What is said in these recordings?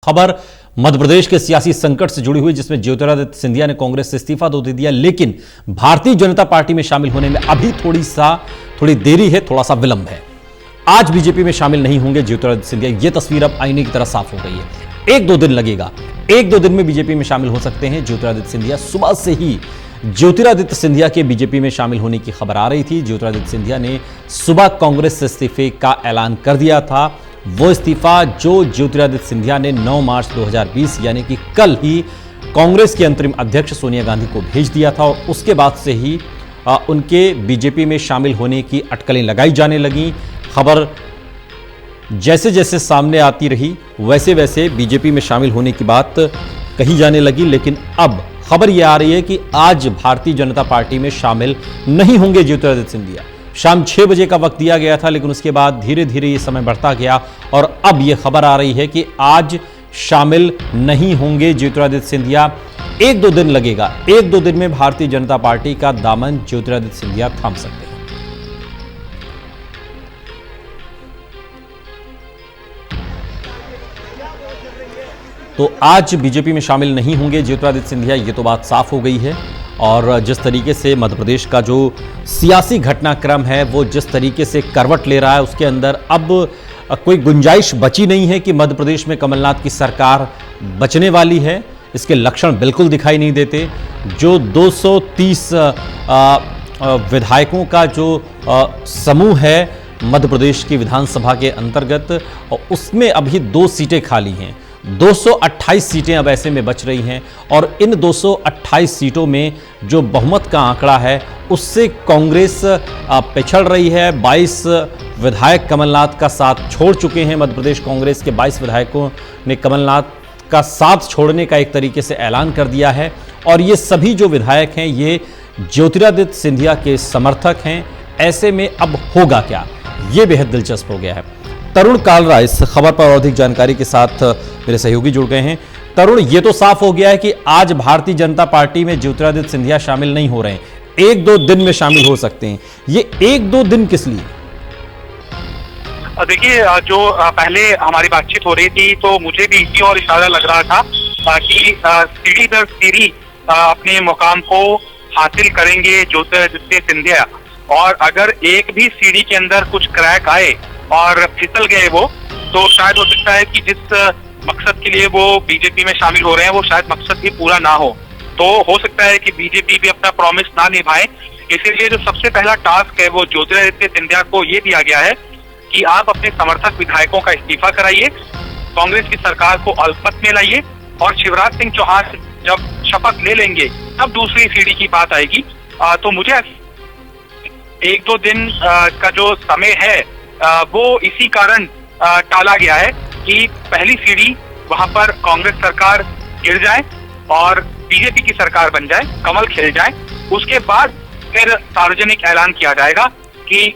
खबर मध्य प्रदेश के सियासी संकट से जुड़ी हुई, जिसमें ज्योतिरादित्य सिंधिया ने कांग्रेस से इस्तीफा तो दे दिया, लेकिन भारतीय जनता पार्टी में शामिल होने में अभी थोड़ी देरी है, थोड़ा सा विलंब है। आज बीजेपी में शामिल नहीं होंगे ज्योतिरादित्य सिंधिया। यह तस्वीर अब आईने की तरह साफ हो गई है। 1-2 दिन लगेगा, 1-2 दिन में बीजेपी में शामिल हो सकते हैं ज्योतिरादित्य सिंधिया। सुबह से ही ज्योतिरादित्य सिंधिया के बीजेपी में शामिल होने की खबर आ रही थी। ज्योतिरादित्य सिंधिया ने सुबह कांग्रेस से इस्तीफे का ऐलान कर दिया था। वो इस्तीफा जो ज्योतिरादित्य सिंधिया ने 9 मार्च 2020 यानी कि कल ही कांग्रेस की अंतरिम अध्यक्ष सोनिया गांधी को भेज दिया था, और उसके बाद से ही उनके बीजेपी में शामिल होने की अटकलें लगाई जाने लगी। खबर जैसे जैसे सामने आती रही, वैसे वैसे बीजेपी में शामिल होने की बात कही जाने लगी। लेकिन अब खबर यह आ रही है कि आज भारतीय जनता पार्टी में शामिल नहीं होंगे ज्योतिरादित्य सिंधिया। शाम 6 बजे का वक्त दिया गया था, लेकिन उसके बाद धीरे धीरे ये समय बढ़ता गया, और अब यह खबर आ रही है कि आज शामिल नहीं होंगे ज्योतिरादित्य सिंधिया। 1-2 दिन लगेगा, 1-2 दिन में भारतीय जनता पार्टी का दामन ज्योतिरादित्य सिंधिया थाम सकते हैं। तो आज बीजेपी में शामिल नहीं होंगे ज्योतिरादित्य सिंधिया, ये तो बात साफ हो गई है। और जिस तरीके से मध्य प्रदेश का जो सियासी घटनाक्रम है वो जिस तरीके से करवट ले रहा है, उसके अंदर अब कोई गुंजाइश बची नहीं है कि मध्य प्रदेश में कमलनाथ की सरकार बचने वाली है। इसके लक्षण बिल्कुल दिखाई नहीं देते। जो 230 विधायकों का जो समूह है मध्य प्रदेश की विधानसभा के अंतर्गत, उसमें अभी 2 सीटें खाली हैं। 228 सीटें अब ऐसे में बच रही हैं, और इन 228 सीटों में जो बहुमत का आंकड़ा है उससे कांग्रेस पिछड़ रही है। 22 विधायक कमलनाथ का साथ छोड़ चुके हैं। मध्य प्रदेश कांग्रेस के 22 विधायकों ने कमलनाथ का साथ छोड़ने का एक तरीके से ऐलान कर दिया है, और ये सभी जो विधायक हैं ये ज्योतिरादित्य सिंधिया के समर्थक हैं। ऐसे में अब होगा क्या, ये बेहद दिलचस्प हो गया है। तरुण कालरा इस खबर पर और अधिक जानकारी के साथ मेरे सहयोगी जुड़ गए हैं। तरुण, ये तो साफ हो गया है कि आज भारतीय जनता पार्टी में ज्योतिरादित्य सिंधिया शामिल नहीं हो रहे हैं, 1-2 दिन में शामिल हो सकते हैं। ये 1-2 दिन किस लिए? देखिए, जो पहले हमारी बातचीत हो रही थी तो मुझे भी इसी और इशारा लग रहा था कि सीढ़ी दर सीढ़ी अपने मुकाम को हासिल करेंगे ज्योतिरादित्य सिंधिया, और अगर एक भी सीढ़ी के अंदर कुछ क्रैक आए और फिसल गए वो, तो शायद हो सकता है कि जिस मकसद के लिए वो बीजेपी में शामिल हो रहे हैं वो शायद मकसद भी पूरा ना हो। तो हो सकता है कि बीजेपी भी अपना प्रॉमिस ना निभाए। इसीलिए जो सबसे पहला टास्क है वो ज्योतिरादित्य सिंधिया को ये दिया गया है कि आप अपने समर्थक विधायकों का इस्तीफा कराइए, कांग्रेस की सरकार को अल्पमत में लाइए, और शिवराज सिंह चौहान जब शपथ ले लेंगे तब दूसरी सीढ़ी की बात आएगी। तो मुझे 1-2 दिन का जो समय है वो इसी कारण टाला गया है कि पहली सीढ़ी वहां पर कांग्रेस सरकार गिर जाए और बीजेपी की सरकार बन जाए, कमल खिल जाए। उसके बाद फिर सार्वजनिक ऐलान किया जाएगा कि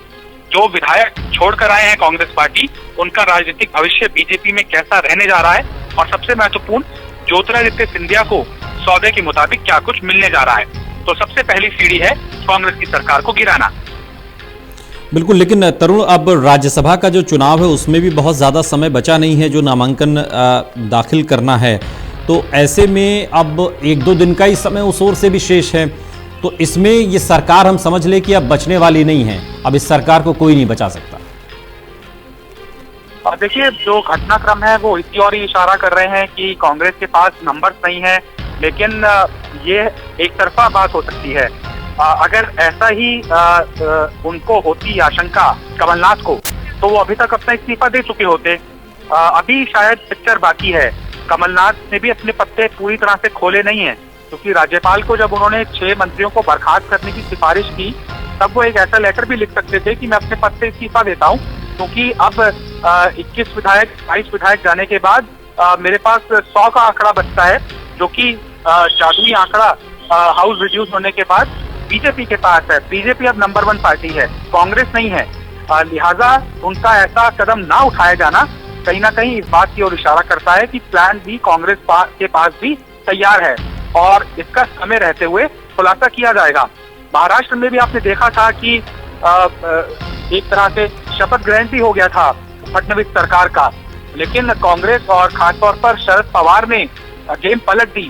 जो विधायक छोड़कर आए हैं कांग्रेस पार्टी, उनका राजनीतिक भविष्य बीजेपी में कैसा रहने जा रहा है, और सबसे महत्वपूर्ण, ज्योतिरादित्य सिंधिया को सौदे के मुताबिक क्या कुछ मिलने जा रहा है। तो सबसे पहली सीढ़ी है कांग्रेस की सरकार को गिराना। बिल्कुल, लेकिन तरुण, अब राज्यसभा का जो चुनाव है उसमें भी बहुत ज़्यादा समय बचा नहीं है जो नामांकन दाखिल करना है। तो ऐसे में अब 1-2 दिन का ही समय उस ओर से भी शेष है, तो इसमें ये सरकार हम समझ ले कि अब बचने वाली नहीं है। अब इस सरकार को कोई नहीं बचा सकता। देखिए, जो घटनाक्रम है वो इसी और ही इशारा कर रहे हैं कि कांग्रेस के पास नंबर नहीं है, लेकिन ये एक तरफा बात हो सकती है। अगर ऐसा ही उनको होती आशंका कमलनाथ को, तो वो अभी तक अपना इस्तीफा दे चुके होते। अभी शायद पिक्चर बाकी है। कमलनाथ ने भी अपने पत्ते पूरी तरह से खोले नहीं है, क्योंकि राज्यपाल को जब उन्होंने 6 मंत्रियों को बर्खास्त करने की सिफारिश की, तब वो एक ऐसा लेटर भी लिख सकते थे कि मैं अपने पद से इस्तीफा देता हूँ, क्योंकि अब 21 विधायक 22 विधायक जाने के बाद मेरे पास 100 का आंकड़ा बचता है, जो कि जादुई आंकड़ा हाउस रिड्यूस होने के बाद बीजेपी के पास है। बीजेपी अब नंबर 1 पार्टी है, कांग्रेस नहीं है। लिहाजा उनका ऐसा कदम ना उठाया जाना कहीं ना कहीं इस बात की ओर इशारा करता है कि प्लान भी कांग्रेस के पास भी तैयार है, और इसका समय रहते हुए खुलासा किया जाएगा। महाराष्ट्र में भी आपने देखा था कि एक तरह से शपथ ग्रहण भी हो गया था फडणवीस सरकार का, लेकिन कांग्रेस और खासतौर पर शरद पवार ने गेम पलट दी